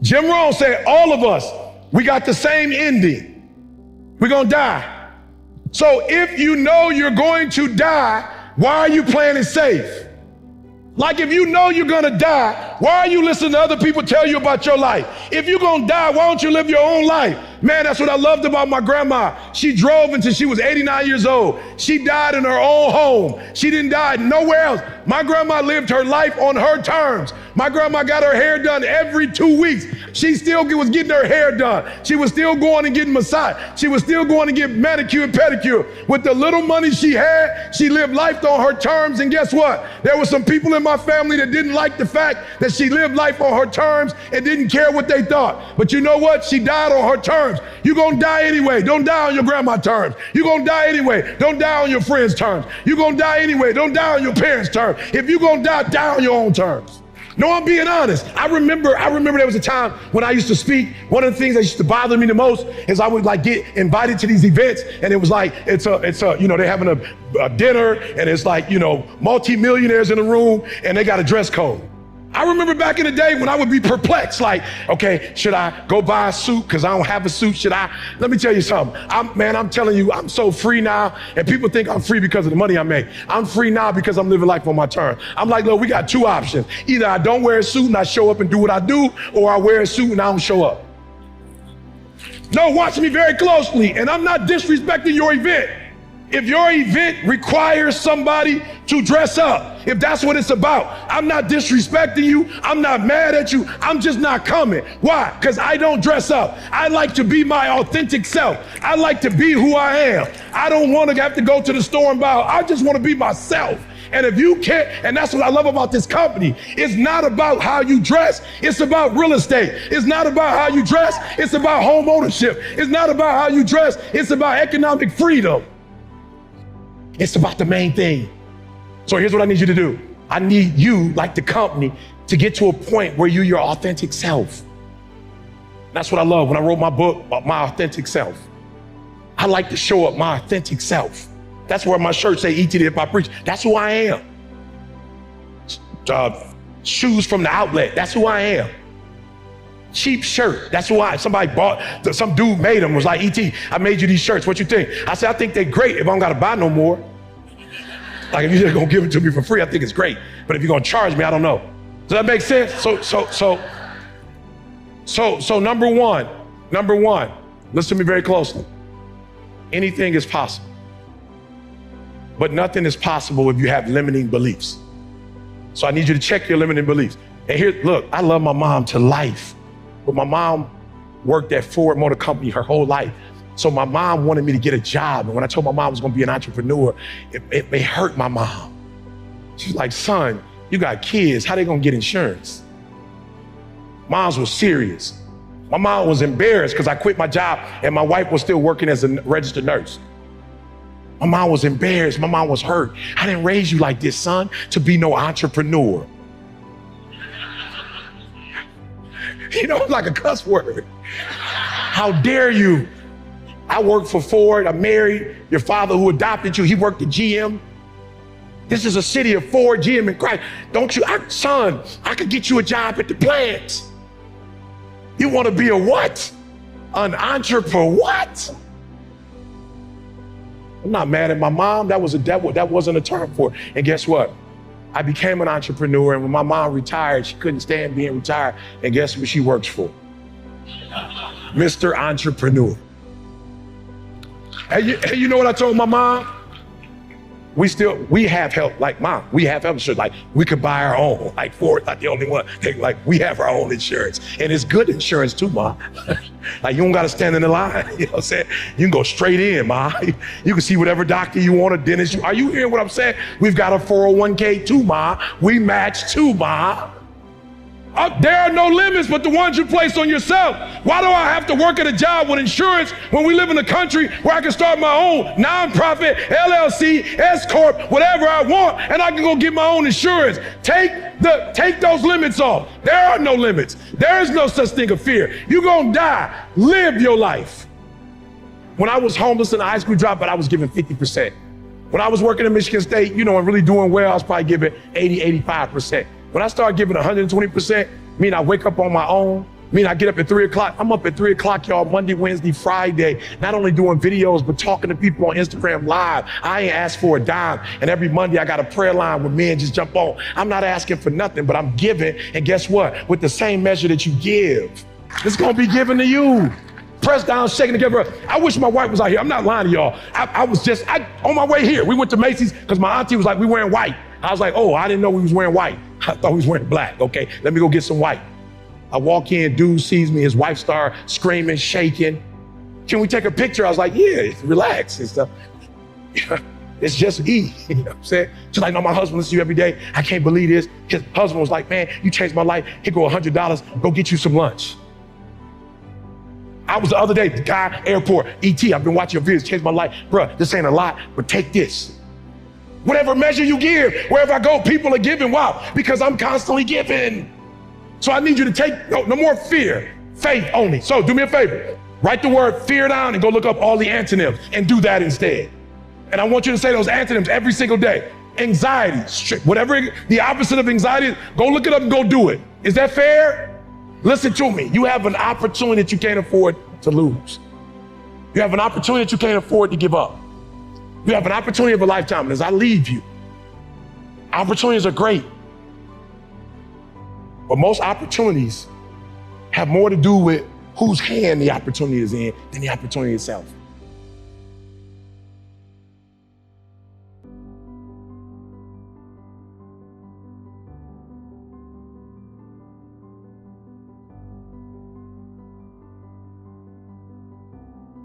Jim Rohn said, all of us, we got the same ending. We're gonna die. So if you know you're going to die, why are you playing it safe? Like if you know you're gonna die, why are you listening to other people tell you about your life? If you're gonna die, why don't you live your own life? Man, that's what I loved about my grandma. She drove until she was 89 years old. She died in her own home. She didn't die nowhere else. My grandma lived her life on her terms. My grandma got her hair done every 2 weeks. She still was getting her hair done. She was still going and getting massaged. She was still going to get manicure and pedicure. With the little money she had, she lived life on her terms. And guess what? There were some people in my family that didn't like the fact that she lived life on her terms and didn't care what they thought. But you know what? She died on her terms. You're going to die anyway. Don't die on your grandma's terms. You're going to die anyway. Don't die on your friend's terms. You're going to die anyway. Don't die on your parents' terms. If you're going to die, die on your own terms. No, I'm being honest. I remember there was a time when I used to speak. One of the things that used to bother me the most is I would like get invited to these events, and it was like, it's a, you know, they're having a dinner, and it's like, you know, multi-millionaires in the room, and they got a dress code. I remember back in the day when I would be perplexed, like, okay, should I go buy a suit because I don't have a suit? Should I? Let me tell you something. I'm telling you, I'm so free now, and people think I'm free because of the money I make. I'm free now because I'm living life on my terms. I'm like, look, we got two options. Either I don't wear a suit and I show up and do what I do, or I wear a suit and I don't show up. No, watch me very closely, and I'm not disrespecting your event. If your event requires somebody to dress up, if that's what it's about, I'm not disrespecting you. I'm not mad at you. I'm just not coming. Why? Because I don't dress up. I like to be my authentic self. I like to be who I am. I don't want to have to go to the store and buy. I just want to be myself. And if you can't, and that's what I love about this company, it's not about how you dress. It's about real estate. It's not about how you dress. It's about home ownership. It's not about how you dress. It's about economic freedom. It's about the main thing. So here's what I need you to do. I need you, like the company, to get to a point where you're your authentic self. That's what I love when I wrote my book about my authentic self. I like to show up my authentic self. That's where my shirts say ET if I preach. That's who I am. Shoes from the outlet. That's who I am. Cheap shirt. That's why somebody bought, some dude made them, was like, ET, I made you these shirts. What you think? I said, I think they're great if I don't got to buy no more. Like if you're just going to give it to me for free, I think it's great. But if you're going to charge me, I don't know. Does that make sense? So number one, listen to me very closely. Anything is possible. But nothing is possible if you have limiting beliefs. So I need you to check your limiting beliefs. And here, look, I love my mom to life. But my mom worked at Ford Motor Company her whole life. So my mom wanted me to get a job. And when I told my mom I was gonna be an entrepreneur, it hurt my mom. She's like, son, you got kids, how they gonna get insurance? Moms was serious. My mom was embarrassed because I quit my job and my wife was still working as a registered nurse. My mom was embarrassed, my mom was hurt. I didn't raise you like this, son, to be no entrepreneur. You know, like a cuss word. How dare you? I worked for Ford, I'm married. Your father who adopted you, he worked at GM. This is a city of Ford, GM, and Christ. Don't you, son, I could get you a job at the plant. You want to be a what? An entrepreneur, what? I'm not mad at my mom. That wasn't a term for it. And guess what? I became an entrepreneur, and when my mom retired, she couldn't stand being retired. And guess what she works for? Mr. Entrepreneur. And you know what I told my mom? We have help, like mom, we have health insurance. Like we could buy our own, like Ford, not the only one. Like we have our own insurance, and it's good insurance too, ma. Like you don't gotta stand in the line, you know what I'm saying? You can go straight in, ma. You can see whatever doctor you want, a dentist. Are you hearing what I'm saying? We've got a 401k too, ma. We match too, ma. There are no limits but the ones you place on yourself. Why do I have to work at a job with insurance when we live in a country where I can start my own nonprofit, LLC, S-Corp, whatever I want, and I can go get my own insurance? Take those limits off. There are no limits. There is no such thing of fear. You're gonna die. Live your life. When I was homeless in a high school dropout, I was giving 50%. When I was working at Michigan State, and really doing well, I was probably giving 80, 85%. When I started giving 120%, meaning I wake up on my own, I mean, I get up at 3 o'clock. I'm up at 3 o'clock, y'all, Monday, Wednesday, Friday, not only doing videos, but talking to people on Instagram Live. I ain't asked for a dime. And every Monday I got a prayer line where men just jump on. I'm not asking for nothing, but I'm giving. And guess what? With the same measure that you give, it's gonna be given to you. Pressed down, shaking together. I wish my wife was out here. I'm not lying to y'all. I was on my way here. We went to Macy's because my auntie was like, we wearing white. I was like, oh, I didn't know we was wearing white. I thought we was wearing black. Okay, let me go get some white. I walk in, dude sees me, his wife started screaming, shaking. Can we take a picture? I was like, yeah, relax and stuff. It's just E, you know what I'm saying? She's like, no, my husband listens to you every day. I can't believe this. His husband was like, man, you changed my life. Here go $100, go get you some lunch. I was the other day, the guy, airport, ET, I've been watching your videos, changed my life. Bruh, this ain't a lot, but take this. Whatever measure you give, wherever I go, people are giving. Why? Because I'm constantly giving. So I need you to take, no more fear, faith only. So do me a favor, write the word fear down and go look up all the antonyms and do that instead. And I want you to say those antonyms every single day. Anxiety, whatever the opposite of anxiety is, go look it up and go do it. Is that fair? Listen to me, you have an opportunity that you can't afford to lose. You have an opportunity that you can't afford to give up. You have an opportunity of a lifetime, and as I leave you, opportunities are great. But most opportunities have more to do with whose hand the opportunity is in than the opportunity itself.